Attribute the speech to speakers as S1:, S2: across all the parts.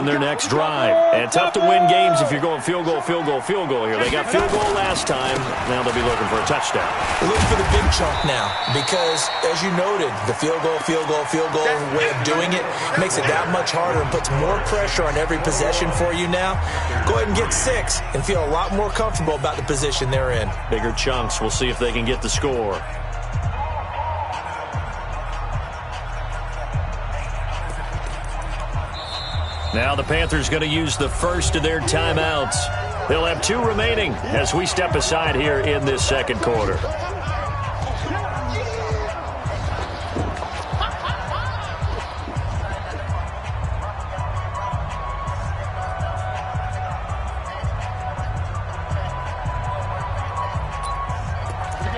S1: begin their next drive. And tough to win games if you're going field goal, field goal, field goal here. They got field goal last time. Now they'll be looking for a touchdown.
S2: Looking for the big chunk now because, as you noted, the field goal way of doing it makes it that much harder and puts more pressure on every possession for you now. Go ahead and get 6 and feel a lot more comfortable about the position they're in.
S1: Bigger chunks. We'll see if they can get the score. Now the Panthers going to use the first of their timeouts. They'll have 2 remaining as we step aside here in this second quarter.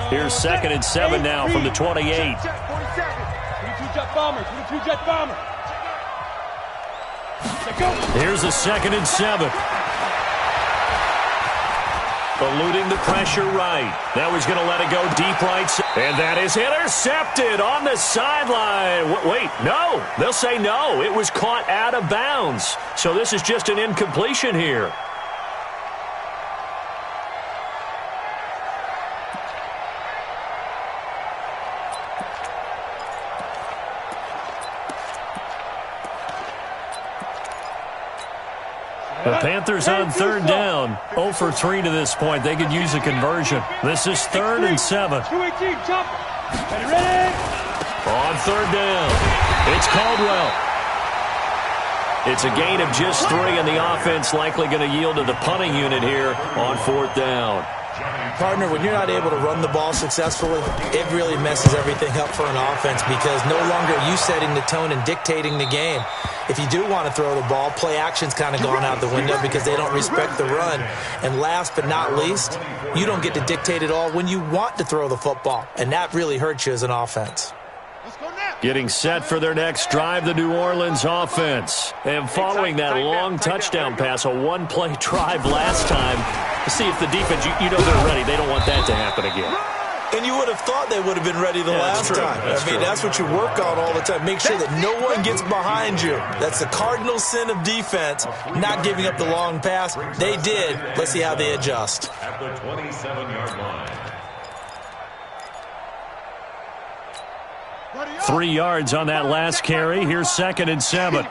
S1: Here's 2nd and 7 now from the 28.
S3: 22 jet bombers.
S1: Here's a 2nd and 7. Eluding the pressure right. Now he's going to let it go deep right. And that is intercepted on the sideline. Wait, no. They'll say no. It was caught out of bounds. So this is just an incompletion here. The Panthers on 3rd down. 0 for 3 to this point. They could use a conversion. This is 3rd and 7. On 3rd down, it's Caldwell. It's a gain of just 3, and the offense likely going to yield to the punting unit here on 4th down.
S2: Partner, when you're not able to run the ball successfully, it really messes everything up for an offense because no longer are you setting the tone and dictating the game. If you do want to throw the ball, play action's kind of gone out the window because they don't respect the run. And last but not least, you don't get to dictate it all when you want to throw the football. And that really hurts you as an offense.
S1: Getting set for their next drive, the New Orleans offense. And following that long touchdown pass, a 1-play drive last time, to see if the defense, you know they're ready. They don't want that to happen again.
S2: And you would have thought they would have been ready the last time. That's what you work on all the time. Make sure that no one gets behind you. That's the cardinal sin of defense, not giving up the long pass. They did. Let's see how they adjust.
S4: At the 27-yard line.
S1: 3 yards on that last carry. Here's 2nd and 7.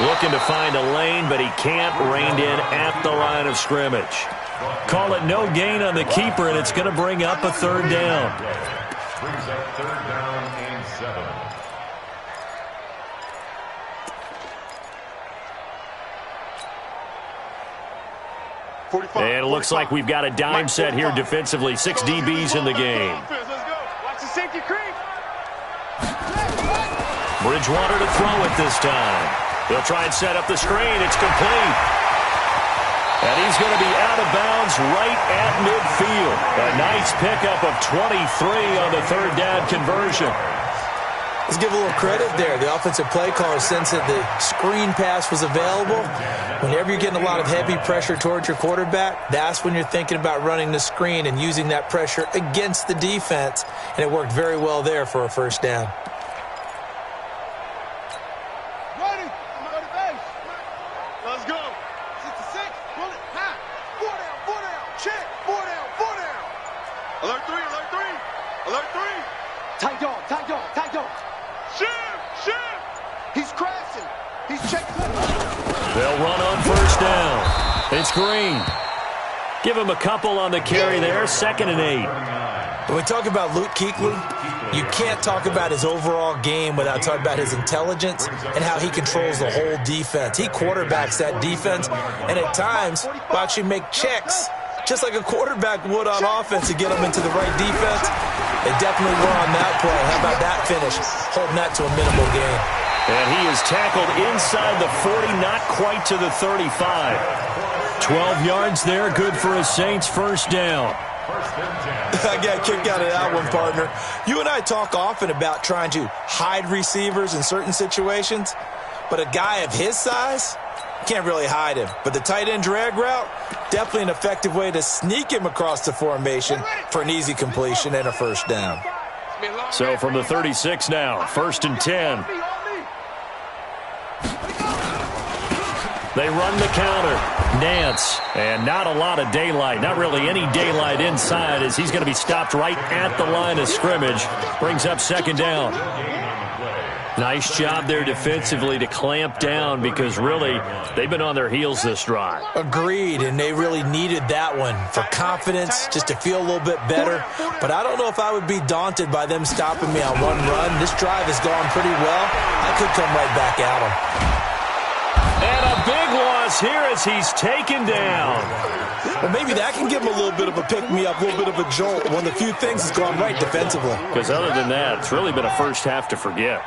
S1: Looking to find a lane, but he can't. Reined in at the line of scrimmage. Call it no gain on the keeper, and it's going to bring up a 3rd down.
S4: Brings up 3rd down and 7.
S1: And it looks like we've got a dime set here defensively. 6 DBs in the game. Bridgewater to throw it this time. They'll try and set up the screen. It's complete. And he's going to be out of bounds right at midfield. A nice pickup of 23 on the 3rd down conversion.
S2: Let's give a little credit there. The offensive play caller sensed that the screen pass was available. Whenever you're getting a lot of heavy pressure towards your quarterback, that's when you're thinking about running the screen and using that pressure against the defense. And it worked very well there for a 1st down.
S3: Let's go. 66. Pull it. High. 4 down. 4 down. Check. 4 down. 4 down. Alert 3. Alert 3. Alert 3. Tight dog. Tight dog. Tight dog. Shift. He's crashing. He's checking.
S1: They'll run on 1st down. It's Green. Give him a couple on the carry there. 2nd and 8.
S2: When we talk about Luke Kuechly, you can't talk about his overall game without talking about his intelligence and how he controls the whole defense. He quarterbacks that defense, and at times will actually make checks, just like a quarterback would on offense to get them into the right defense. They definitely were on that play. How about that finish? Holding that to a minimal gain.
S1: And he is tackled inside the 40, not quite to the 35. 12 yards there, good for a Saints 1st down.
S2: I got a kick out of that one, partner. You and I talk often about trying to hide receivers in certain situations, but a guy of his size, can't really hide him. But the tight end drag route, definitely an effective way to sneak him across the formation for an easy completion and a first down.
S1: So from the 36 now, 1st and 10. They run the counter. Nance, and not a lot of daylight. Not really any daylight inside as he's going to be stopped right at the line of scrimmage. Brings up 2nd down. Nice job there defensively to clamp down because really they've been on their heels this drive.
S2: Agreed, and they really needed that one for confidence, just to feel a little bit better. But I don't know if I would be daunted by them stopping me on one run. This drive has gone pretty well. I could come right back at them.
S1: And a big loss here as he's taken down.
S2: Well, maybe that can give him a little bit of a pick-me-up, a little bit of a jolt. One of the few things that's gone right defensively.
S1: Because other than that, it's really been a first half to forget.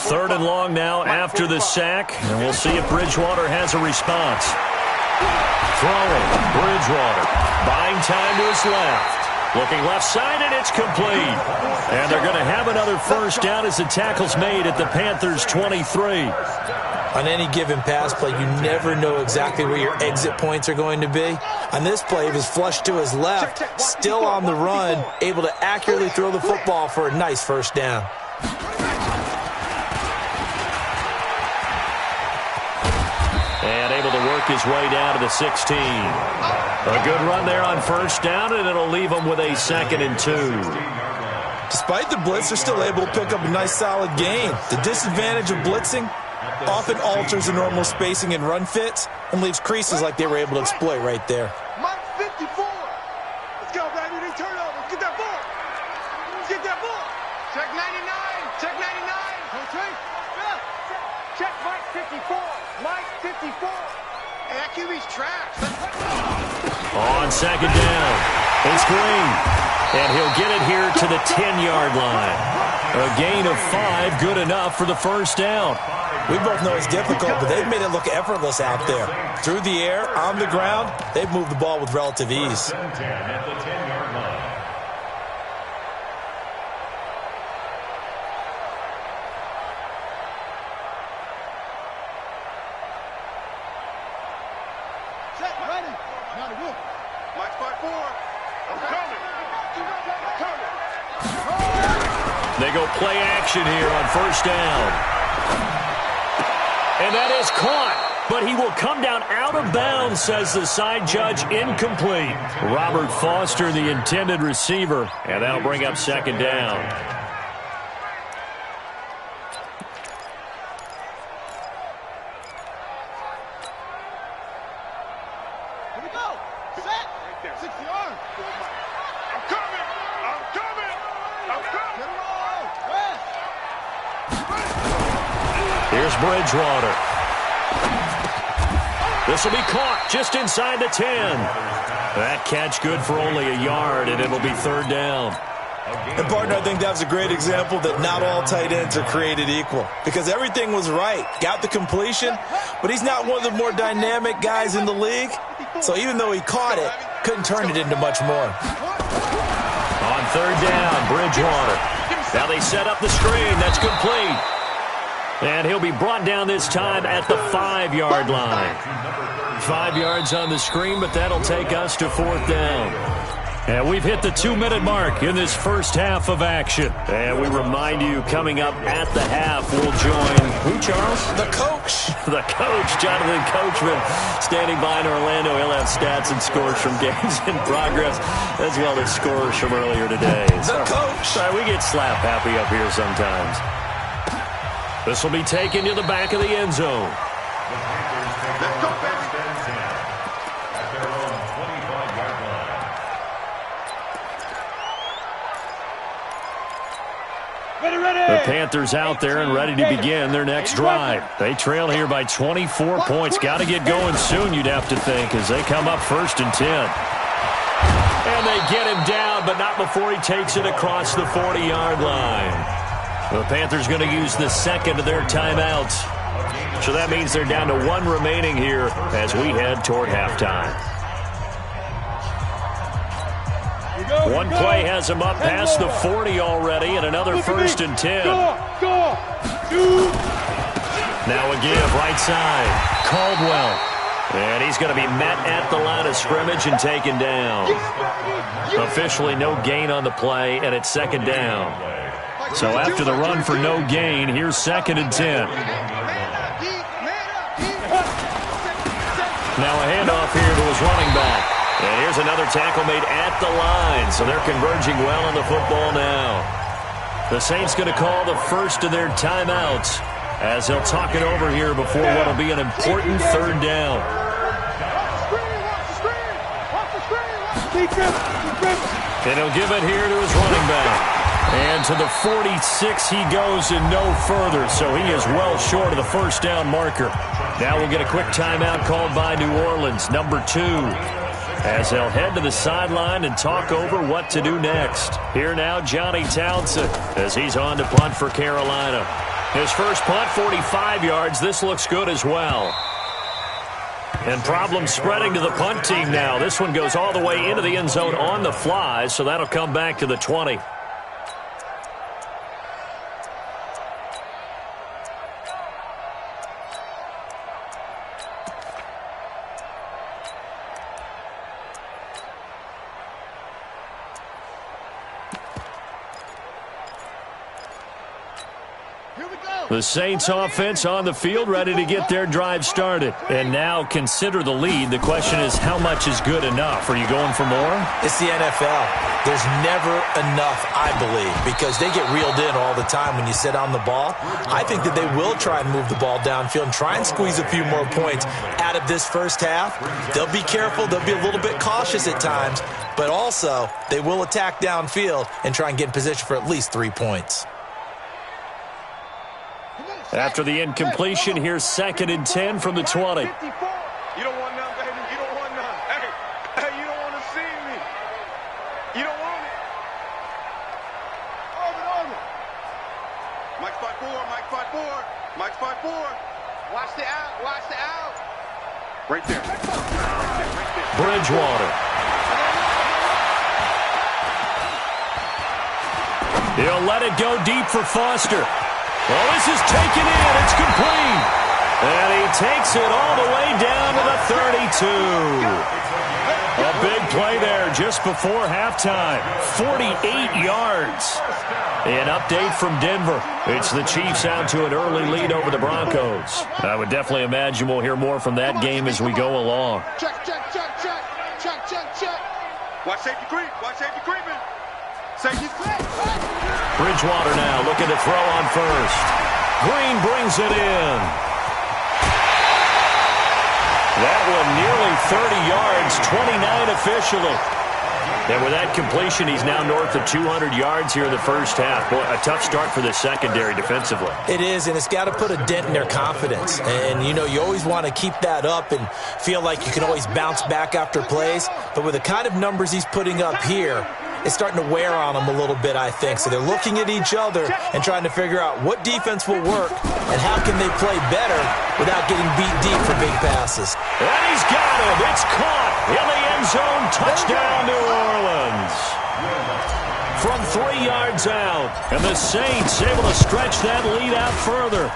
S1: 3rd and long now after the sack. And we'll see if Bridgewater has a response. Throwing. Bridgewater. Buying time to his left. Looking left side, and it's complete. And they're going to have another first down as the tackle's made at the Panthers' 23.
S2: On any given pass play, you never know exactly where your exit points are going to be. On this play, he was flushed to his left, still on the run, able to accurately throw the football for a nice first down.
S1: And able to work his way down to the 16. A good run there on first down, and it'll leave him with a 2nd and 2.
S2: Despite the blitz, they're still able to pick up a nice solid gain. The disadvantage of blitzing often alters the normal spacing and run fits and leaves creases like they were able to exploit right there.
S3: Mike 54. Let's go, baby. They turn over. Let's get that ball. Let's get that ball. Check 99. Check 99. Check Mike 54. Mike 54. Hey, that QB's trash.
S1: On 2nd down, it's Green. And he'll get it here to the 10-yard line. A gain of 5, good enough for the first down.
S2: We both know it's difficult, but they've made it look effortless out there. Through the air, on the ground, they've moved the ball with relative ease.
S1: They go play action here on first down. And that is caught, but he will come down out of bounds, says the side judge, incomplete. Robert Foster, the intended receiver, and that'll bring up 2nd down.
S3: Here we go. Set. Right there. 60 yards. I'm coming. I'm coming. I'm coming.
S1: Here's Bridgewater. This will be caught just inside the 10. That catch good for only a yard, and it'll be 3rd down.
S2: And, partner, I think that was a great example that not all tight ends are created equal because everything was right. Got the completion, but he's not one of the more dynamic guys in the league. So even though he caught it, couldn't turn it into much more.
S1: On 3rd down, Bridgewater. Now they set up the screen. That's complete. And he'll be brought down this time at the 5-yard line. 5 yards on the screen, but that'll take us to 4th down. And we've hit the 2-minute mark in this first half of action. And we remind you, coming up at the half, we'll join who, Charles?
S2: The coach.
S1: The coach, Jonathan Coachman, standing by in Orlando. He'll have stats and scores from games in progress, as well as scores from earlier today.
S2: The coach.
S1: Sorry, we get slap happy up here sometimes. This will be taken to the back of the end zone.
S3: Let's go, baby.
S1: The Panthers out there and ready to begin their next drive. They trail here by 24 points. Got to get going soon, you'd have to think, as they come up 1st and 10. And they get him down, but not before he takes it across the 40-yard line. The Panthers going to use the 2nd of their timeouts. So that means they're down to 1 remaining here as we head toward halftime. One play has him up past the 40 already, and another 1st and 10. Now a give right side. Caldwell. And he's going to be met at the line of scrimmage and taken down. Officially no gain on the play, and it's second down. So after the run for no gain, here's 2nd and 10. Now a handoff here to his running back. And here's another tackle made at the line. So they're converging well on the football now. The Saints going to call the first of their timeouts as they'll talk it over here before what will be an important 3rd down. And he'll give it here to his running back. And to the 46 he goes and no further, so he is well short of the 1st down marker. Now we'll get a quick timeout called by New Orleans, number 2, as they'll head to the sideline and talk over what to do next. Here now, Johnny Townsend, as he's on to punt for Carolina. His first punt, 45 yards. This looks good as well. And problems spreading to the punt team now. This one goes all the way into the end zone on the fly, so that'll come back to the 20. The Saints offense on the field, ready to get their drive started. And now consider the lead. The question is, how much is good enough? Are you going for more?
S2: It's the NFL. There's never enough, I believe, because they get reeled in all the time when you sit on the ball. I think that they will try and move the ball downfield and try and squeeze a few more points out of this first half. They'll be careful. They'll be a little bit cautious at times, but also they will attack downfield and try and get in position for at least 3 points.
S1: After the incompletion, here's 2nd and 10 from the 20.
S3: You don't want none, baby. You don't want none. Hey, you don't want to see me. You don't want it. Over. Mike 5-4. Mike 5-4. Watch the out. Right there.
S1: Bridgewater. He'll let it go deep for Foster. Well, this is taken in. It's complete. And he takes it all the way down to the 32. A big play there just before halftime. 48 yards. An update from Denver. It's the Chiefs out to an early lead over the Broncos. I would definitely imagine we'll hear more from that game as we go along.
S3: Check. Watch safety creeping. Safety creep.
S1: Bridgewater now looking to throw on first. Green brings it in. That one nearly 30 yards, 29 officially. And with that completion, he's now north of 200 yards here in the first half. Boy, a tough start for the secondary defensively.
S2: It is, and it's got to put a dent in their confidence. And, you know, you always want to keep that up and feel like you can always bounce back after plays. But with the kind of numbers he's putting up here, it's starting to wear on them a little bit, I think. So they're looking at each other and trying to figure out what defense will work and how can they play better without getting beat deep for big passes.
S1: And he's got it. It's caught in the end zone. Touchdown, New Orleans. From 3 yards out. And the Saints able to stretch that lead out further.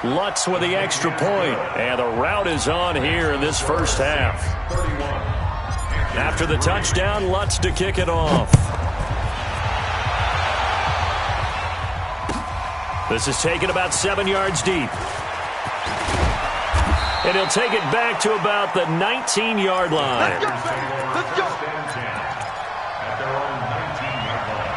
S1: Lutz with the extra point. And the route is on here in this first half. After the touchdown, Lutz to kick it off. This is taken about 7 yards deep. And he'll take it back to about the 19-yard line.
S3: Let's go.
S4: At their own 19-yard line.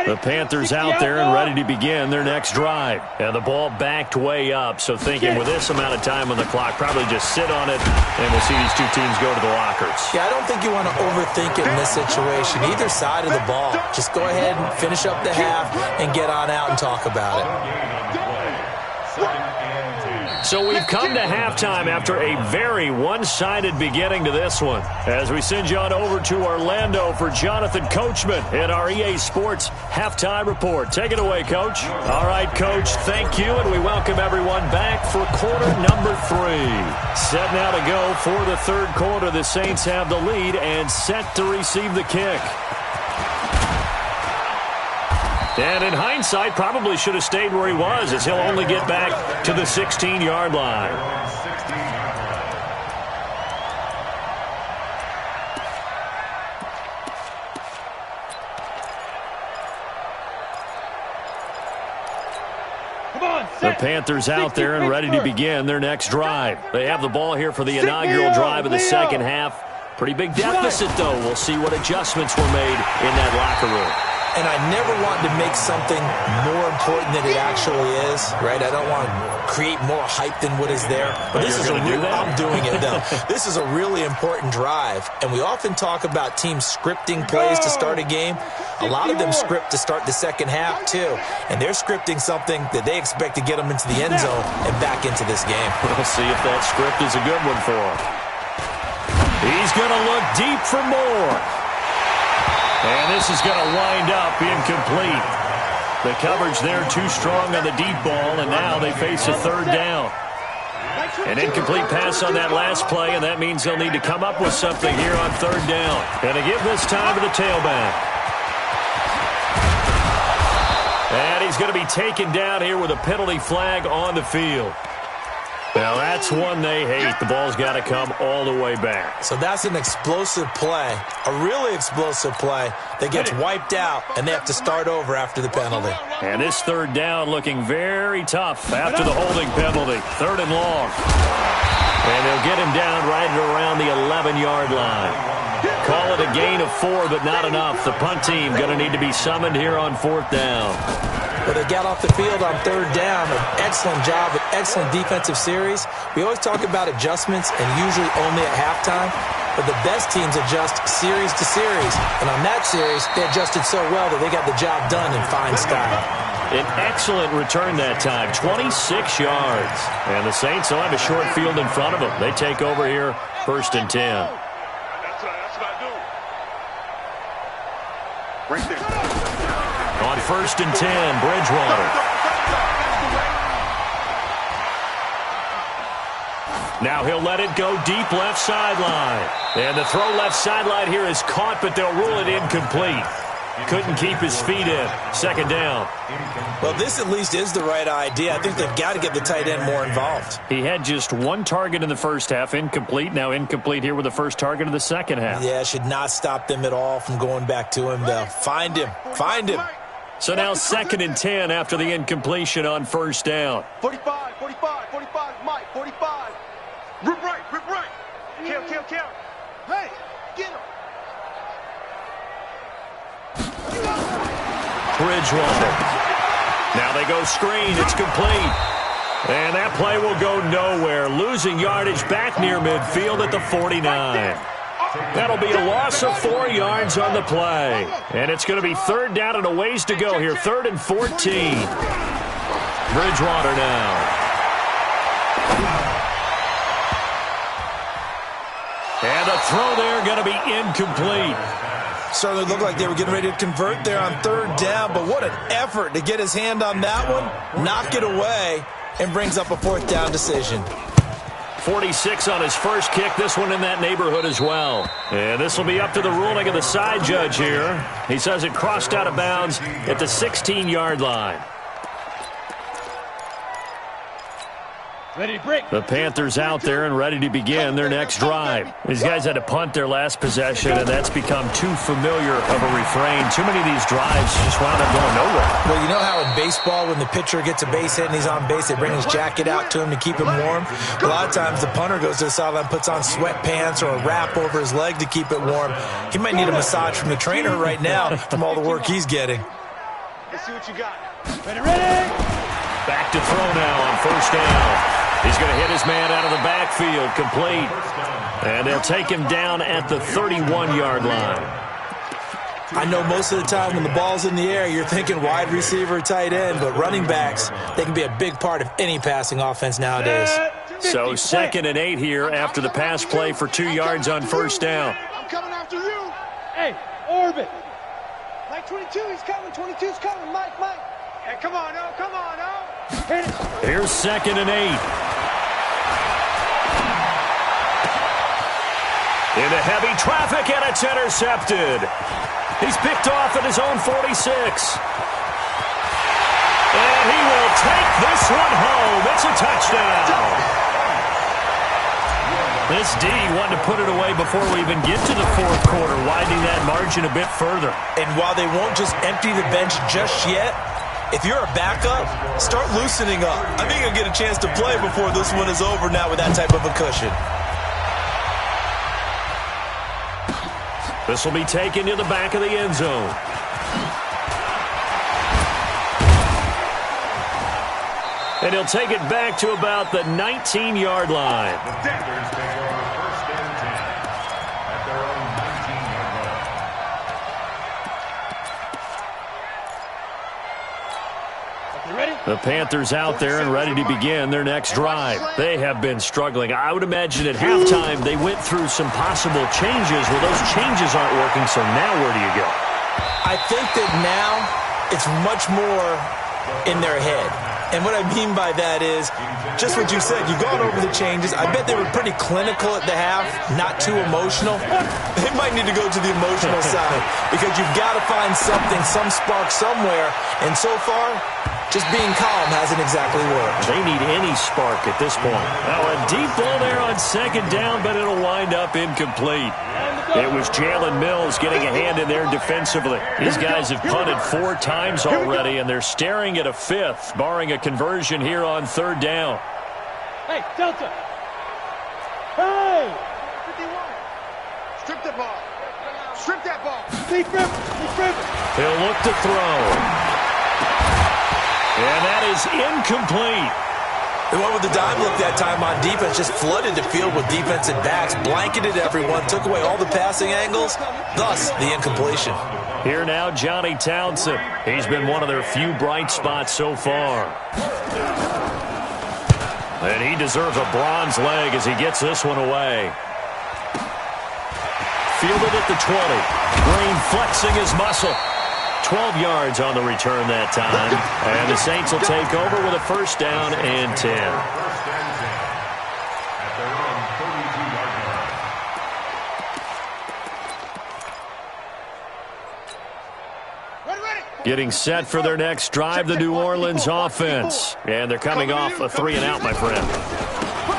S1: The Panthers out there and ready to begin their next drive. And the ball backed way up. So thinking with this amount of time on the clock, probably just sit on it, and we'll see these two teams go to the lockers.
S2: Yeah, I don't think you want to overthink it in this situation. Either side of the ball. Just go ahead and finish up the half and get on out and talk about it.
S1: So we've come to halftime after a very one-sided beginning to this one. As we send you on over to Orlando for Jonathan Coachman in our EA Sports Halftime Report. Take it away, Coach. All right, Coach, thank you, and we welcome everyone back for quarter number 3. Set now to go for the third quarter. The Saints have the lead and set to receive the kick. And in hindsight, probably should have stayed where he was, as he'll only get back to the 16-yard line. The Panthers out there and ready to begin their next drive. They have the ball here for the inaugural drive of the second half. Pretty big deficit, though. We'll see what adjustments were made in that locker room.
S2: And I never want to make something more important than it actually is, right? I don't want to create more hype than what is there. But this is I'm doing it, though. This is a really important drive. And we often talk about teams scripting plays to start a game. A lot of them script to start the second half, too. And they're scripting something that they expect to get them into the end zone and back into this game.
S1: We'll see if that script is a good one for him. He's going to look deep for more. And this is going to wind up incomplete. The coverage there too strong on the deep ball, and now they face a third down. An incomplete pass on that last play, and that means they'll need to come up with something here on third down. And to give this time to the tailback. And he's going to be taken down here with a penalty flag on the field. Now, that's one they hate. The ball's got to come all the way back.
S2: So that's an explosive play, a really explosive play that gets wiped out, and they have to start over after the penalty.
S1: And this third down looking very tough after the holding penalty. Third and long. And they'll get him down right around the 11-yard line. Call it a gain of 4, but not enough. The punt team going to need to be summoned here on fourth down.
S2: Well, they got off the field on third down. An excellent job, an excellent defensive series. We always talk about adjustments, and usually only at halftime. But the best teams adjust series to series. And on that series, they adjusted so well that they got the job done in fine style.
S1: An excellent return that time, 26 yards. And the Saints will have a short field in front of them. They take over here, 1st and 10.
S3: That's what I do. Right there.
S1: On 1st and 10, Bridgewater. Now he'll let it go deep left sideline. And the throw left sideline here is caught, but they'll rule it incomplete. Couldn't keep his feet in. Second down.
S2: Well, this at least is the right idea. I think they've got to get the tight end more involved.
S1: He had just one target in the first half, incomplete. Now incomplete here with the first target of the second half.
S2: Yeah, should not stop them at all from going back to him, though. Find him. Find him.
S1: So now 2nd and 10 after the incompletion on first down.
S3: 45, 45, 45, Mike, 45. Rip right, rip right. Kill. Hey, get him.
S1: Bridgewater. Now they go screen. It's complete. And that play will go nowhere. Losing yardage back near midfield at the 49. That'll be a loss of 4 yards on the play. And it's going to be third down and a ways to go here. 3rd and 14. Bridgewater now. And the throw there going to be incomplete.
S2: Certainly looked like they were getting ready to convert there on third down, but what an effort to get his hand on that one, knock it away, and brings up a 4th down decision.
S1: 46 on his first kick, this one in that neighborhood as well. And this will be up to the ruling of the side judge here. He says it crossed out of bounds at the 16-yard line.
S5: Ready to break.
S1: The Panthers out there and ready to begin their next drive. These guys had to punt their last possession, and that's become too familiar of a refrain. Too many of these drives just wound up going nowhere.
S2: Well, you know how in baseball when the pitcher gets a base hit and he's on base, they bring his jacket out to him to keep him warm? A lot of times the punter goes to the sideline, puts on sweatpants or a wrap over his leg to keep it warm. He might need a massage from the trainer right now from all the work he's getting.
S3: Let's see what you got.
S5: Ready.
S1: Back to throw now on first down. He's going to hit his man out of the backfield, complete. And they'll take him down at the 31-yard line.
S2: I know most of the time when the ball's in the air, you're thinking wide receiver, tight end, but running backs, they can be a big part of any passing offense nowadays.
S1: So 2nd and 8 here after the pass play for 2 yards on first down.
S3: I'm coming after you.
S5: Hey, orbit.
S3: Mike 22, he's coming. 22's coming. Mike. Hey, come on, now.
S5: Hit it.
S1: Here's 2nd and 8. Into heavy traffic, and it's intercepted. He's picked off at his own 46. And he will take this one home. It's a touchdown. This D wanted to put it away before we even get to the fourth quarter, widening that margin a bit further.
S2: And while they won't just empty the bench just yet, if you're a backup, start loosening up. I think you'll get a chance to play before this one is over now with that type of a cushion.
S1: This will be taken to the back of the end zone. And he'll take it back to about the 19-yard line.
S4: The Panthers take over first and 10 at their own 19-yard line.
S5: You ready?
S1: The Panthers out there and ready to begin their next drive. They have been struggling. I would imagine at halftime they went through some possible changes. Well, those changes aren't working, so now where do you go?
S2: I think that now it's much more in their head. And what I mean by that is just what you said. You've gone over the changes. I bet they were pretty clinical at the half, not too emotional. They might need to go to the emotional side because you've got to find something, some spark somewhere. And so far, just being calm hasn't exactly worked.
S1: They need any spark at this point. Now a deep ball there on second down, but it'll wind up incomplete. It was Jalen Mills getting a hand in there defensively. These guys have punted 4 times already, and they're staring at a 5th, barring a conversion here on third down.
S5: Hey, Delta. Hey!
S3: 51. Strip the ball. Strip that ball.
S5: Deep river. Deep river.
S1: He'll look to throw. And that is incomplete.
S2: They went with the dime look that time on defense, just flooded the field with defensive backs, blanketed everyone, took away all the passing angles, thus the incompletion.
S1: Here now, Johnny Townsend. He's been one of their few bright spots so far. And he deserves a bronze leg as he gets this one away. Fielded at the 20. Green flexing his muscle. 12 yards on the return that time. And the Saints will take over with a first down and 10.
S4: First and 10 at their own 32-yard line.
S3: Ready.
S1: Getting set for their next drive, the New Orleans offense. And they're coming off a 3-and-out, my friend.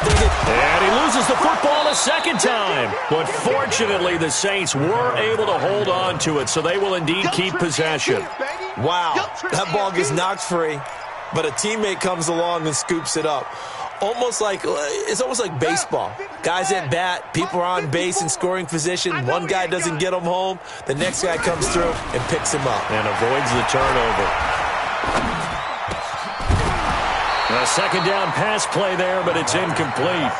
S1: And he loses the football a second time. But fortunately, the Saints were able to hold on to it, so they will indeed keep possession.
S2: Wow, that ball gets knocked free, but a teammate comes along and scoops it up. It's almost like baseball. Guys at bat, people are on base in scoring position. One guy doesn't get them home. The next guy comes through and picks him up.
S1: And avoids the turnover. A second down pass play there, but it's incomplete.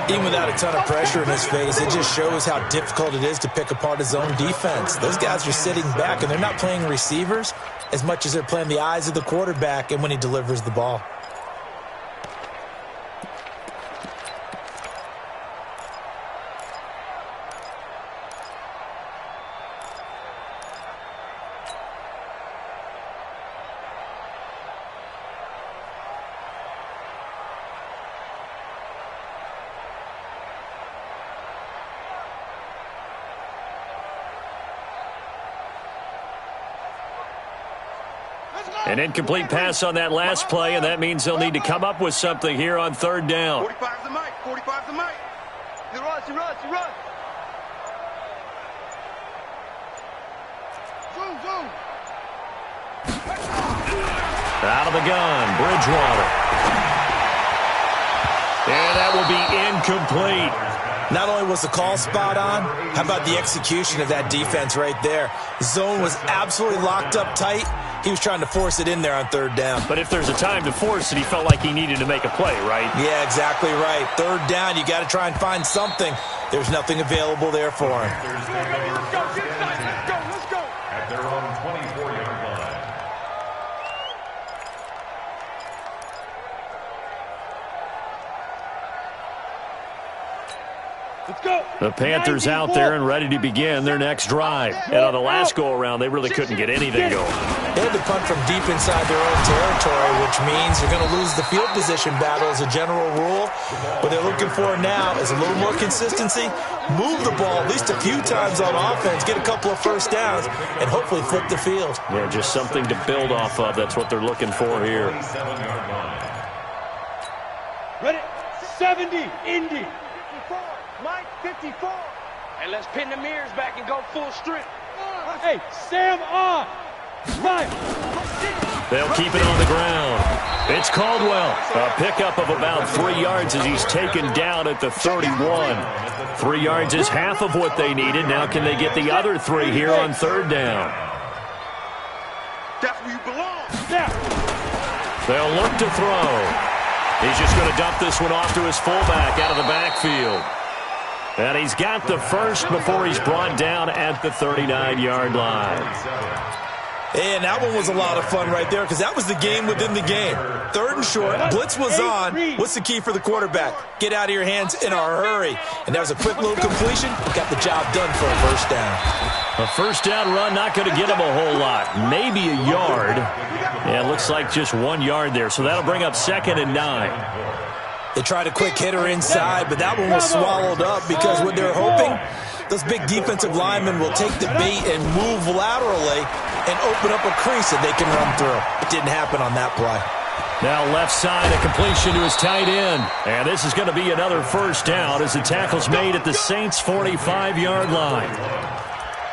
S2: Even without a ton of pressure in his face, it just shows how difficult it is to pick apart his own defense. Those guys are sitting back, and they're not playing receivers as much as they're playing the eyes of the quarterback and when he delivers the ball.
S1: An incomplete pass on that last play, and that means they'll need to come up with something here on third down.
S3: 45's the mic. 45's the mic. He runs. Zoom.
S1: Out of the gun, Bridgewater. And that will be incomplete.
S2: Not only was the call spot on, how about the execution of that defense right there? Zone was absolutely locked up tight. He was trying to force it in there on third down.
S1: But if there's a time to force it, he felt like he needed to make a play, right?
S2: Yeah, exactly right. Third down, you got to try and find something. There's nothing available there for him.
S3: Let's go.
S4: At their own 24-yard line.
S5: Let's go.
S1: The Panthers out there and ready to begin their next drive. And on the last go-around, they really couldn't get anything going.
S2: They had to punt from deep inside their own territory, which means you're going to lose the field position battle as a general rule. What they're looking for now is a little more consistency, move the ball at least a few times on offense, get a couple of first downs, and hopefully flip the field.
S1: Yeah, just something to build off of. That's what they're looking for here.
S5: Ready? 70, Indy.
S3: 54, Mike, 54. And let's pin the mirrors back and go full strip.
S5: Hey, Sam on. Right.
S1: They'll keep it on the ground. It's Caldwell. A pickup of about 3 yards as he's taken down at the 31. 3 yards is half of what they needed. Now can they get the other 3 here on third down?
S3: That's where you belong.
S1: They'll look to throw. He's just going to dump this one off to his fullback out of the backfield. And he's got the first before he's brought down at the 39-yard line.
S2: And that one was a lot of fun right there because that was the game within the game. Third and short, blitz was on. What's the key for the quarterback? Get out of your hands in a hurry. And that was a quick little completion. Got the job done for a first down.
S1: A first down run, not going to get him a whole lot. Maybe a yard. Yeah, it looks like just 1 yard there. So that'll bring up 2nd and 9.
S2: They tried a quick hitter inside, but that one was swallowed up because what they're hoping, those big defensive linemen will take the bait and move laterally and open up a crease that they can run through. It didn't happen on that play.
S1: Now left side, a completion to his tight end. And this is going to be another first down as the tackle's made at the Saints' 45-yard line.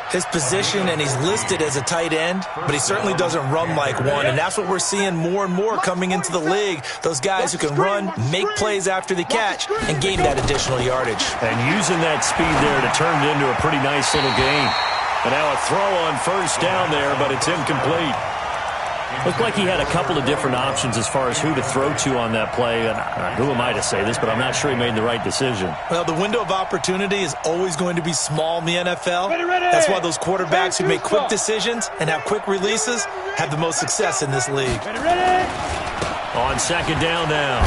S2: His position, and he's listed as a tight end, but he certainly doesn't run like one, and that's what we're seeing more and more coming into the league. Those guys who can run, make plays after the catch, and gain that additional yardage.
S1: And using that speed there to turn it into a pretty nice little gain. And now a throw on first down there, but it's incomplete. Looked like he had a couple of different options as far as who to throw to on that play. And who am I to say this, but I'm not sure he made the right decision.
S2: Well, the window of opportunity is always going to be small in the NFL. That's why those quarterbacks who make quick decisions and have quick releases have the most success in this league.
S1: On second down now,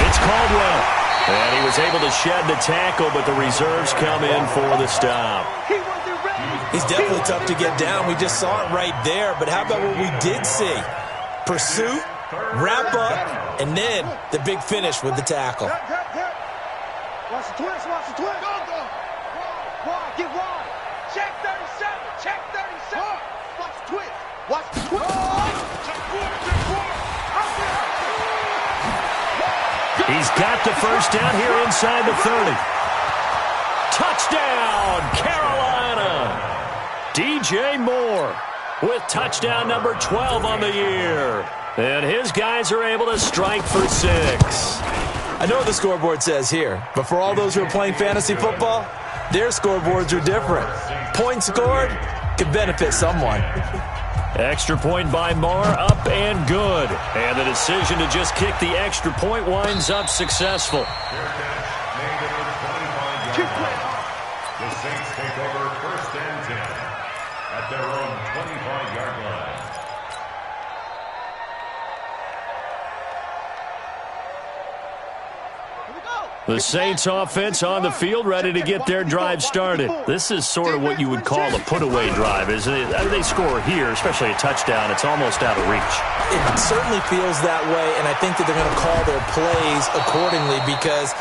S1: it's Caldwell. And he was able to shed the tackle, but the reserves come in for the stop.
S2: He's definitely tough to get down. We just saw it right there. But how about what we did see? Pursuit, wrap up, and then the big finish with the tackle.
S3: Watch the twist, watch the twist. Wide, get wide. Check 37, check 37. Watch the twist, watch the twist.
S1: He's got the first down here inside the 30. Touchdown, Carolina! DJ Moore with touchdown number 12 on the year. And his guys are able to strike for 6.
S2: I know what the scoreboard says here, but for all those who are playing fantasy football, their scoreboards are different. Points scored could benefit someone.
S1: Extra point by Moore, up and good. And the decision to just kick the extra point winds up successful.
S4: The Saints take over 1st and 10 at their own 25-yard line.
S1: The Saints offense on the field ready to get their drive started. This is sort of what you would call a put-away drive, isn't it? They score here, especially a touchdown. It's almost out of reach.
S2: It certainly feels that way, and I think that they're going to call their plays accordingly because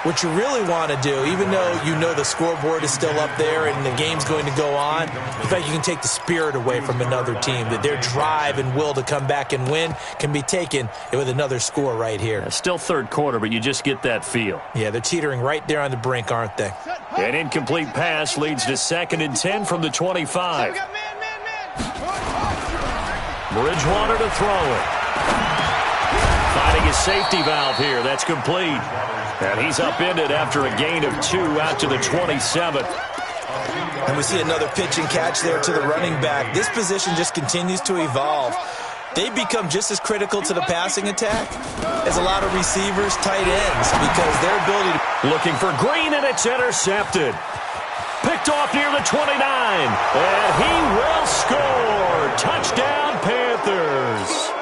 S2: what you really want to do, even though you know the scoreboard is still up there and the game's going to go on, in fact, you can take the spirit away from another team, that their drive and will to come back and win can be taken with another score right here.
S1: Still third quarter, but you just get that feel.
S2: Yeah, they're teetering right there on the brink, aren't they?
S1: An incomplete pass leads to 2nd and 10 from the 25. Bridgewater to throw it. Finding his safety valve here. That's complete. And he's upended after a gain of 2 out to the 27th.
S2: And we see another pitch and catch there to the running back. This position just continues to evolve. They become just as critical to the passing attack as a lot of receivers, tight ends, because their ability to...
S1: Looking for Green, and it's intercepted. Picked off near the 29. And he will score. Touchdown, Panthers.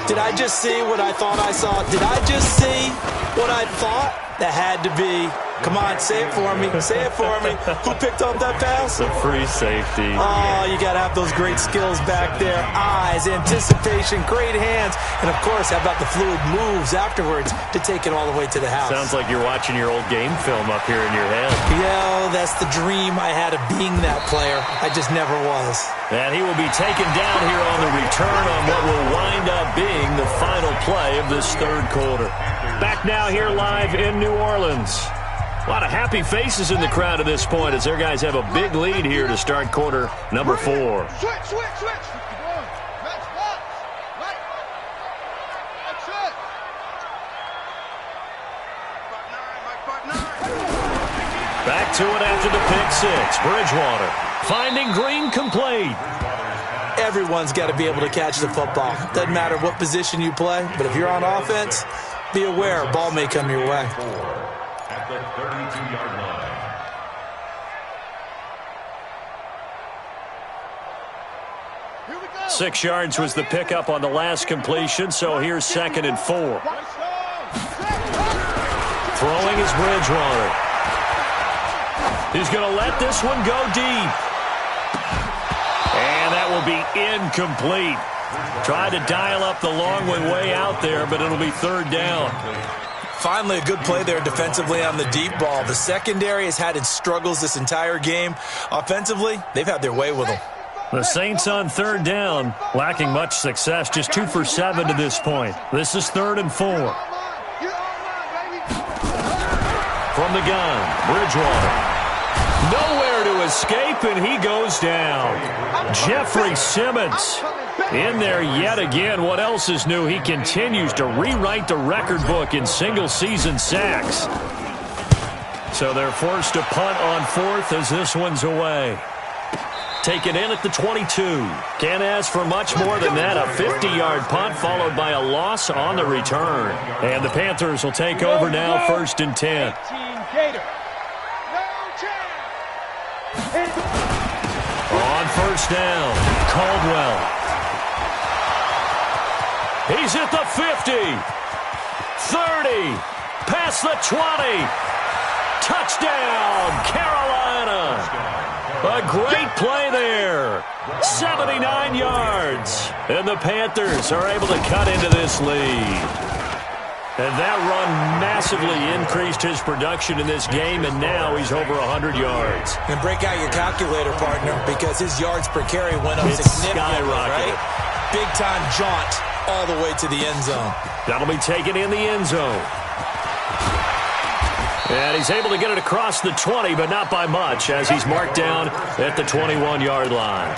S2: Did I just see what I thought I saw? Did I just see what I thought? That had to be. Come on, say it for me. Say it for me. Who picked up that pass?
S1: The free safety.
S2: Oh, you got to have those great skills back there. Eyes, anticipation, great hands. And, of course, how about the fluid moves afterwards to take it all the way to the house?
S1: Sounds like you're watching your old game film up here in your head.
S2: Yeah, that's the dream I had of being that player. I just never was.
S1: And he will be taken down here on the return on what will wind up being the final play of this third quarter. Back now here live in New Orleans. A lot of happy faces in the crowd at this point as their guys have a big lead here to start quarter number 4.
S3: Switch. Match box. Right. That's it. 5-9.
S1: Back to it after the pick 6. Bridgewater finding Green complete.
S2: Everyone's got to be able to catch the football. Doesn't matter what position you play, but if you're on offense, be aware, ball may come your way.
S4: At the 32-yard line.
S3: Here we go.
S1: 6 yards was the pickup on the last completion, so here's 2nd and 4. Throwing is Bridgewater. He's going to let this one go deep. And that will be incomplete. Tried to dial up the long one way out there, but it'll be 3rd down.
S2: Finally, a good play there defensively on the deep ball. The secondary has had its struggles this entire game. Offensively, they've had their way with them.
S1: The Saints on 3rd down, lacking much success, just 2 for 7 to this point. This is 3rd and 4. From the gun, Bridgewater. Nowhere to escape, and he goes down. Jeffrey Simmons in there yet again. What else is new? He continues to rewrite the record book in single-season sacks. So they're forced to punt on 4th as this one's away. Taken in at the 22. Can't ask for much more than that. A 50-yard punt followed by a loss on the return. And the Panthers will take over now, 1st and 10.
S5: Gator.
S1: On 1st down, Caldwell. He's at the 50, 30, past the 20. Touchdown, Carolina. A great play there. 79 yards. And the Panthers are able to cut into this lead. And that run massively increased his production in this game, and now he's over 100 yards.
S2: And break out your calculator, partner, because his yards per carry went up
S1: It's
S2: significantly,
S1: skyrocketed.
S2: right? Big-time jaunt all the way to the end zone.
S1: That'll be taken in the end zone. And he's able to get it across the 20, but not by much, as he's marked down at the 21-yard line.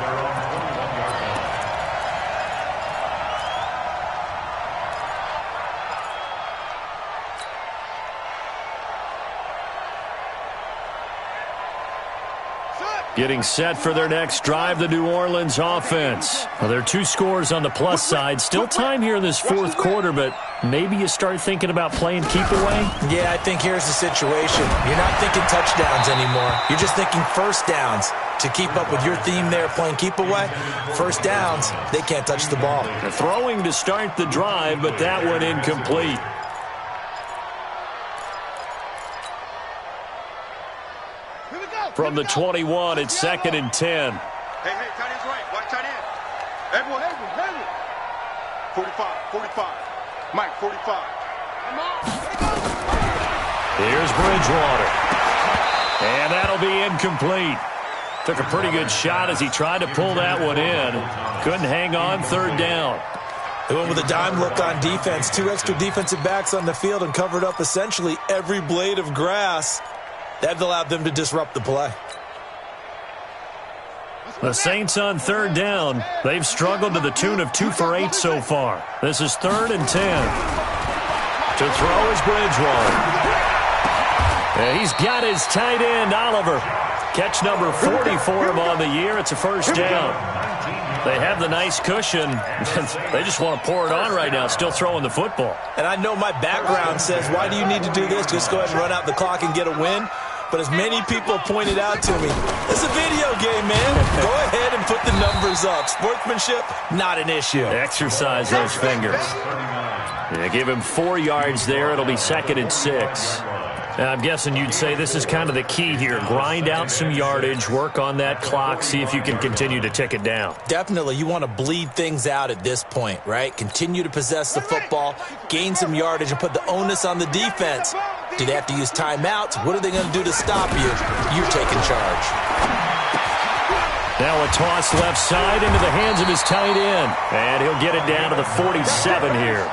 S1: Getting set for their next drive, the New Orleans offense. Well, there are 2 scores on the plus side. Still time here in this 4th quarter, but maybe you start thinking about playing keep away?
S2: Yeah, I think here's the situation. You're not thinking touchdowns anymore. You're just thinking first downs. To keep up with your theme there, playing keep away, first downs, they can't touch the ball.
S1: They're throwing to start the drive, but that one incomplete. From the 21, it's 2nd and 10.
S3: Hey, tight end's right. Watch tight end. Everyone. 45. Mike, 45.
S1: Here's Bridgewater. And that'll be incomplete. Took a pretty good shot as he tried to pull that one in. Couldn't hang on, 3rd down.
S2: They went with a dime look on defense. 2 extra defensive backs on the field and covered up essentially every blade of grass. That allowed them to disrupt the play.
S1: The Saints on 3rd down. They've struggled to the tune of 2 for 8 so far. This is 3rd and 10. To throw is Bridgewater. And he's got his tight end, Oliver. Catch number 40 for him on the year. It's a 1st down. They have the nice cushion. They just want to pour it on right now, still throwing the football.
S2: And I know my background says, why do you need to do this? Just go ahead and run out the clock and get a win. but as many people pointed out to me, it's a video game, man. Go ahead and put the numbers up. Sportsmanship, not an issue.
S1: Exercise those fingers. Yeah, give him 4 yards there. It'll be 2nd and 6. I'm guessing you'd say this is kind of the key here. Grind out some yardage, work on that clock, see if you can continue to tick it down.
S2: Definitely. You want to bleed things out at this point, right? Continue to possess the football, gain some yardage, and put the onus on the defense. Do they have to use timeouts? What are they going to do to stop you? You're taking charge.
S1: Now a toss left side into the hands of his tight end. And he'll get it down to the 47 here.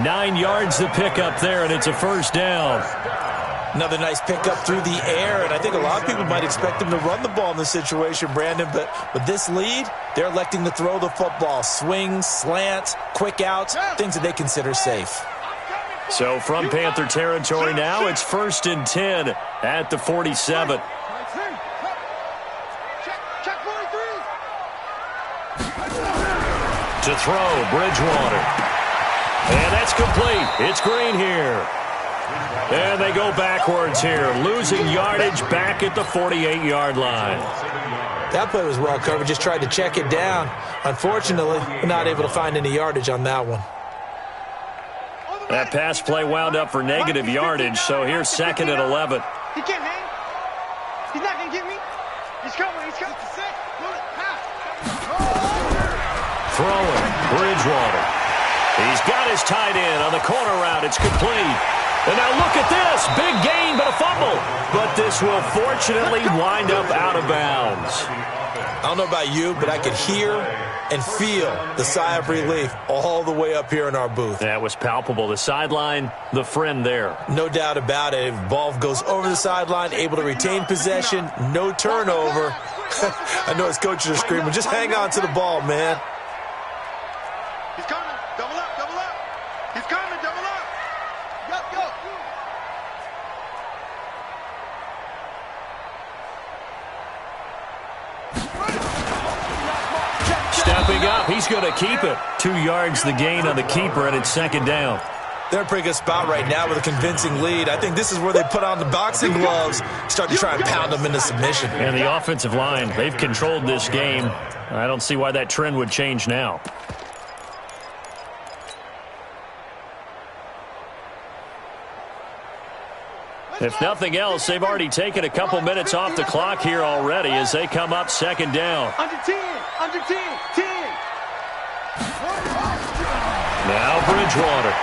S1: 9 yards to pick up there, and it's a first down.
S2: Another nice pickup through the air, and I think a lot of people might expect him to run the ball in this situation, Brandon, but with this lead, they're electing to throw the football. Swings, slants, quick outs, things that they consider safe.
S1: So from Panther territory now, it's 1st and 10 at the 47. To throw, Bridgewater. And that's complete. It's Green here. And they go backwards here, losing yardage back at the 48-yard line.
S2: That play was well covered, just tried to check it down. Unfortunately, we're not able to find any yardage on that one.
S1: That pass play wound up for negative yardage, so here's 2nd and 11.
S3: He can't hang. He's not going to get me. He's coming. He's coming.
S1: Throwing, Bridgewater. He's got his tight end on the corner route. It's complete. And now look at this. Big gain, but a fumble. But this will fortunately wind up out of bounds.
S2: I don't know about you, but I could hear and feel the sigh of relief all the way up here in our booth.
S1: That was palpable. The sideline, the friend there.
S2: No doubt about it. Ball goes over the sideline, able to retain possession, no turnover. I know his coaches are screaming, just hang on to the ball, man.
S3: He's coming. Double up, double up. He's coming, double up. Go, go.
S1: Stepping up, he's going to keep it. 2 yards the gain on the keeper, and it's 2nd down.
S2: They're in a pretty good spot right now with a convincing lead. I think this is where they put on the boxing gloves, start to try and pound them into submission.
S1: And the offensive line, they've controlled this game. I don't see why that trend would change now. If nothing else, they've already taken a couple minutes off the clock here already as they come up 2nd down.
S3: Under 10, under 10, 10.
S1: Now Bridgewater.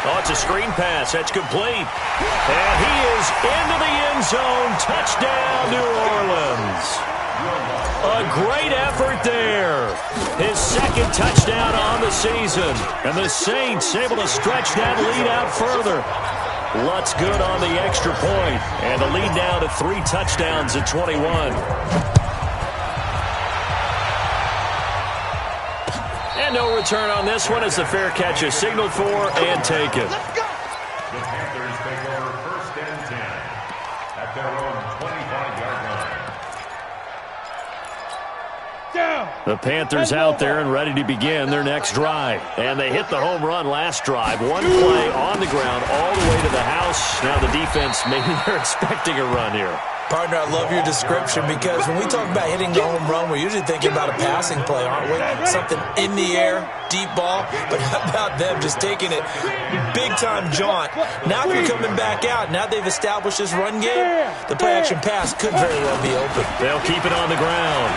S1: Oh, it's a screen pass. That's complete. And he is into the end zone. Touchdown, New Orleans. A great effort there. His 2nd touchdown on the season. And the Saints able to stretch that lead out further. Lutz good on the extra point. And the lead now to 3 touchdowns at 21. And no return on this one as the fair catch is signaled for and taken.
S3: Let's go.
S4: The Panthers take over 1st and 10 at their own 25-yard line.
S5: Down.
S1: The Panthers out there and ready to begin their next drive. And they hit the home run last drive. One play on the ground all the way to the house. Now the defense, maybe they're expecting a run here.
S2: Partner, I love your description because when we talk about hitting the home run, we're usually thinking about a passing play, aren't we? Something in the air, deep ball. But how about them just taking it big-time jaunt? Now they're coming back out. Now they've established this run game. The play-action pass could very well be open.
S1: They'll keep it on the ground.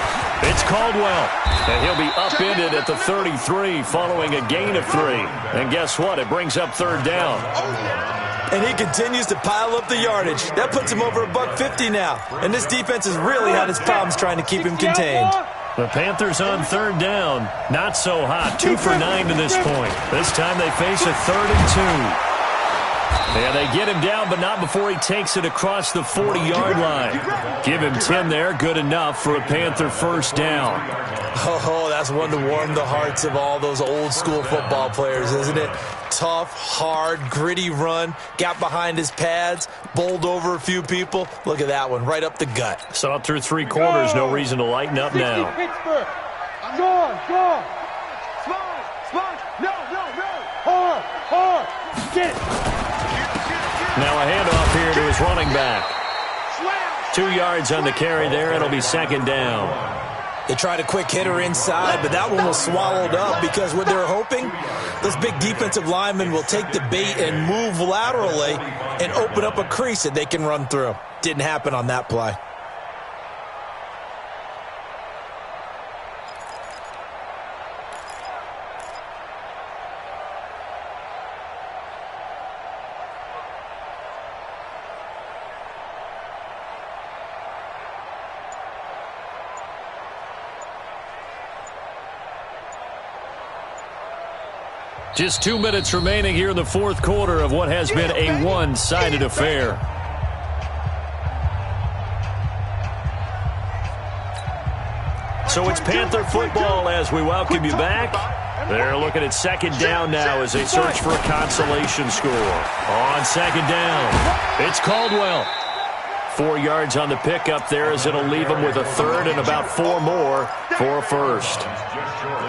S1: It's Caldwell. And he'll be upended at the 33 following a gain of 3. And guess what? It brings up 3rd down.
S2: And he continues to pile up the yardage. That puts him over $150 now. And this defense has really had its problems trying to keep him contained.
S1: The Panthers on 3rd down. Not so hot. 2 for 9 to this point. This time they face a 3rd and 2. And they get him down, but not before he takes it across the 40-yard line. Give him 10 there. Good enough for a Panther 1st down.
S2: Oh, that's one to warm the hearts of all those old-school football players, isn't it? Tough, hard, gritty run. Got behind his pads, bowled over a few people. Look at that one, right up the gut.
S1: Saw it through 3 quarters. No reason to lighten up now.
S5: Pittsburgh. Gone.
S3: Smart. No.
S5: Hard. Get it.
S1: Now a handoff here to his running back.
S3: Slam.
S1: 2 yards on the carry there. It'll be second down.
S2: They tried a quick hitter inside, but that one was swallowed up because what they're hoping, this big defensive lineman will take the bait and move laterally and open up a crease that they can run through. Didn't happen on that play.
S1: Just 2 minutes remaining here in the fourth quarter of what has been a one-sided affair. So it's Panther football as we welcome you back. They're looking at second down now as they search for a consolation score. On second down, it's Caldwell. 4 yards on the pickup there as it'll leave them with a third and about 4 more for a first.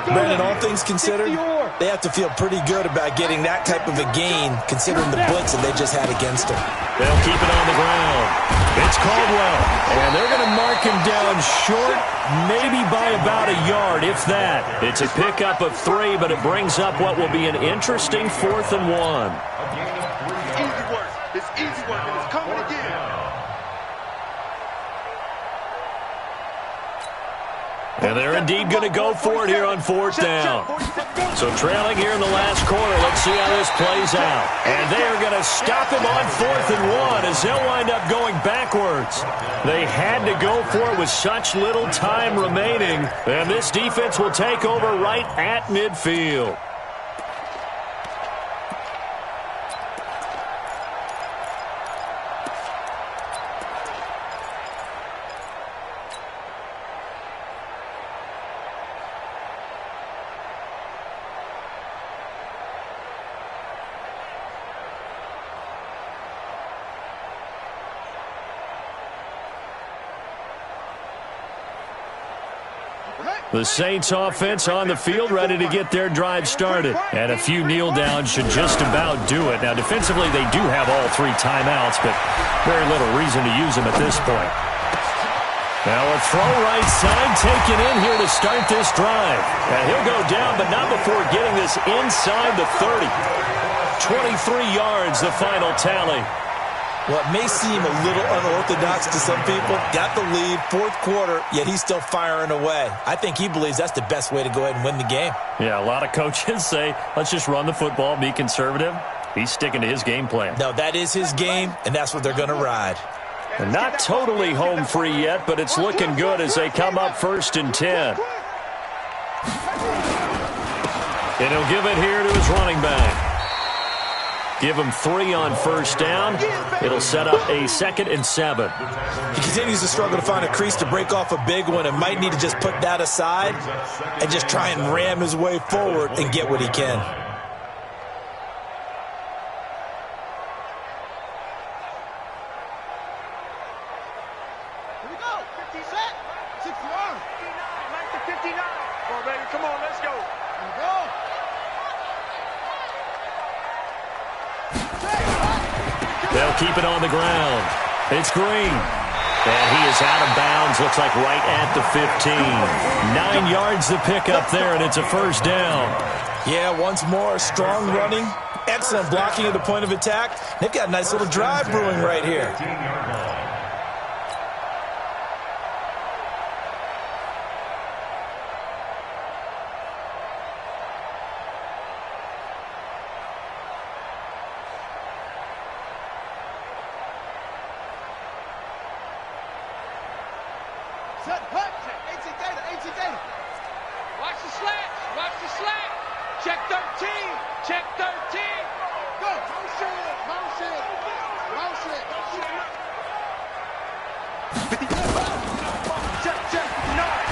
S2: Brandon, all things considered, they have to feel pretty good about getting that type of a gain considering the blitz that they just had against them.
S1: They'll keep it on the ground. It's Caldwell, and they're going to mark him down short, maybe by about a yard, if that. It's a pickup of 3, but it brings up what will be an interesting 4th and 1.
S3: Easy work. It's easy work, and it's coming again.
S1: And they're indeed going to go for it here on 4th down. So trailing here in the last quarter, let's see how this plays out. And they are going to stop him on 4th and 1 as they'll wind up going backwards. They had to go for it with such little time remaining. And this defense will take over right at midfield. The Saints offense on the field ready to get their drive started. And a few kneel downs should just about do it. Now defensively they do have all 3 timeouts, but very little reason to use them at this point. Now a throw right side taken in here to start this drive. And he'll go down, but not before getting this inside the 30. 23 yards the final tally.
S2: What may seem a little unorthodox to some people, got the lead, 4th quarter, yet he's still firing away. I think he believes that's the best way to go ahead and win the game.
S1: Yeah, a lot of coaches say, let's just run the football, be conservative. He's sticking to his game plan.
S2: No, that is his game, and that's what they're going to ride.
S1: And not totally home free yet, but it's looking good as they come up 1st and 10. And he'll give it here to his running back. Give him 3 on 1st down. It'll set up a 2nd and 7.
S2: He continues to struggle to find a crease to break off a big one and might need to just put that aside and just try and ram his way forward and get what he can.
S3: Here we go. 50 set. 61. 59. Come on, baby. Come on. Let's go. Here we go.
S1: They'll keep it on the ground. It's Green. And he is out of bounds. Looks like right at the 15. 9 yards to pick up there, and it's a 1st down.
S2: Yeah, once more, strong running. Excellent blocking at the point of attack. They've got a nice little drive brewing right here.
S3: Set, hut, check. 18 data, 18 data. Watch the slant. Watch the slant. Check 13. Check 13. Go. Motion. Motion. Motion. 59. Check, check. 9.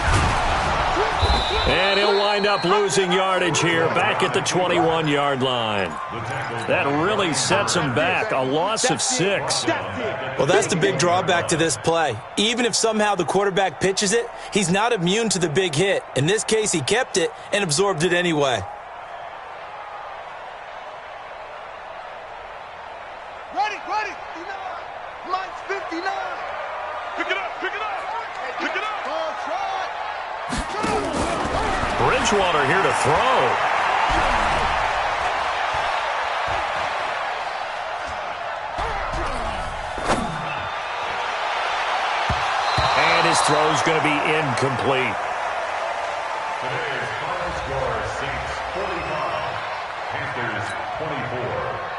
S1: And he'll wind up losing yardage here back at the 21-yard line. That really sets him back. A loss of 6.
S2: Well, that's the big drawback to this play. Even if somehow the quarterback pitches it, he's not immune to the big hit. In this case, he kept it and absorbed it anyway.
S3: Ready, ready. 59. Mike's 59. Pick it up, pick it up, pick it up.
S1: Bridgewater here to throw. His throw's going to be incomplete.
S4: Today's final score, Saints 45, Panthers 24.